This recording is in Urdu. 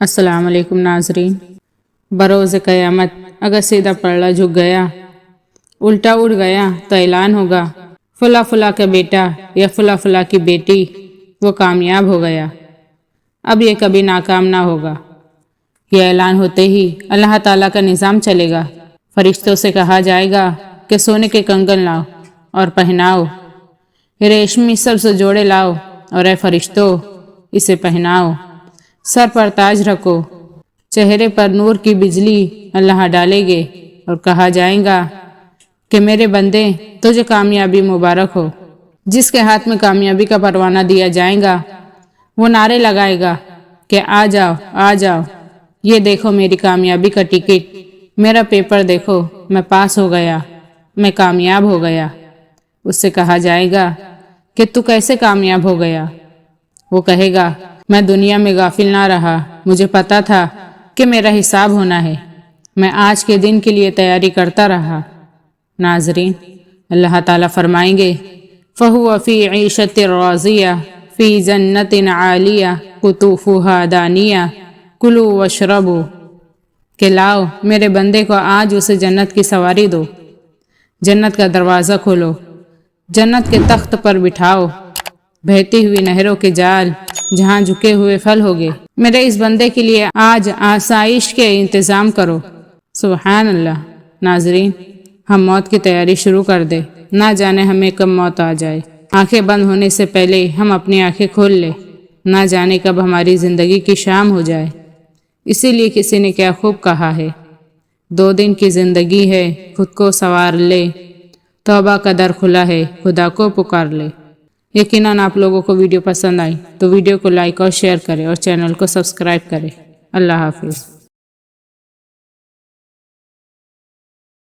السلام علیکم ناظرین۔ بروز قیامت اگر سیدھا پلڑا جھک گیا، الٹا اڑ گیا تو اعلان ہوگا فلاں فلاں کا بیٹا یا فلاں فلاں کی بیٹی وہ کامیاب ہو گیا، اب یہ کبھی ناکام نہ ہوگا۔ یہ اعلان ہوتے ہی اللہ تعالیٰ کا نظام چلے گا۔ فرشتوں سے کہا جائے گا کہ سونے کے کنگن لاؤ اور پہناؤ، ریشمی سبز جوڑے لاؤ اور اے فرشتوں اسے پہناؤ، سر پر تاج رکھو، چہرے پر نور کی بجلی اللہ ڈالے گے اور کہا جائے گا کہ میرے بندے تجھے کامیابی مبارک ہو۔ جس کے ہاتھ میں کامیابی کا پروانہ دیا جائے گا وہ نعرے لگائے گا کہ آ جاؤ آ جاؤ، یہ دیکھو میری کامیابی کا ٹکٹ، میرا پیپر دیکھو، میں پاس ہو گیا، میں کامیاب ہو گیا۔ اس سے کہا جائے گا کہ تو کیسے کامیاب ہو گیا؟ وہ کہے گا میں دنیا میں غافل نہ رہا، مجھے پتا تھا کہ میرا حساب ہونا ہے، میں آج کے دن کے لیے تیاری کرتا رہا۔ ناظرین، اللہ تعالیٰ فرمائیں گے فَهُوَ فِي عِيشَةٍ رَاضِيَةٍ فِي جَنَّةٍ عَالِيَةٍ قُطُوفُهَا دَانِيَةٌ كُلُوا وَاشْرَبُوا، کہ لاؤ میرے بندے کو آج اسے جنت کی سواری دو، جنت کا دروازہ کھولو، جنت کے تخت پر بٹھاؤ، بہتی ہوئی نہروں کے جال جہاں جھکے ہوئے پھل ہوگے، میرے اس بندے کے لیے آج آسائش کے انتظام کرو۔ سبحان اللہ۔ ناظرین، ہم موت کی تیاری شروع کر دیں، نہ جانے ہمیں کب موت آ جائے۔ آنکھیں بند ہونے سے پہلے ہم اپنی آنکھیں کھول لیں، نہ جانے کب ہماری زندگی کی شام ہو جائے۔ اسی لیے کسی نے کیا خوب کہا ہے، 2 دن کی زندگی ہے خود کو سنوار لے، توبہ کا در کھلا ہے خدا کو پکار لے۔ یقیناً آپ لوگوں کو ویڈیو پسند آئی تو ویڈیو کو لائک اور شیئر کریں اور چینل کو سبسکرائب کریں۔ اللہ حافظ۔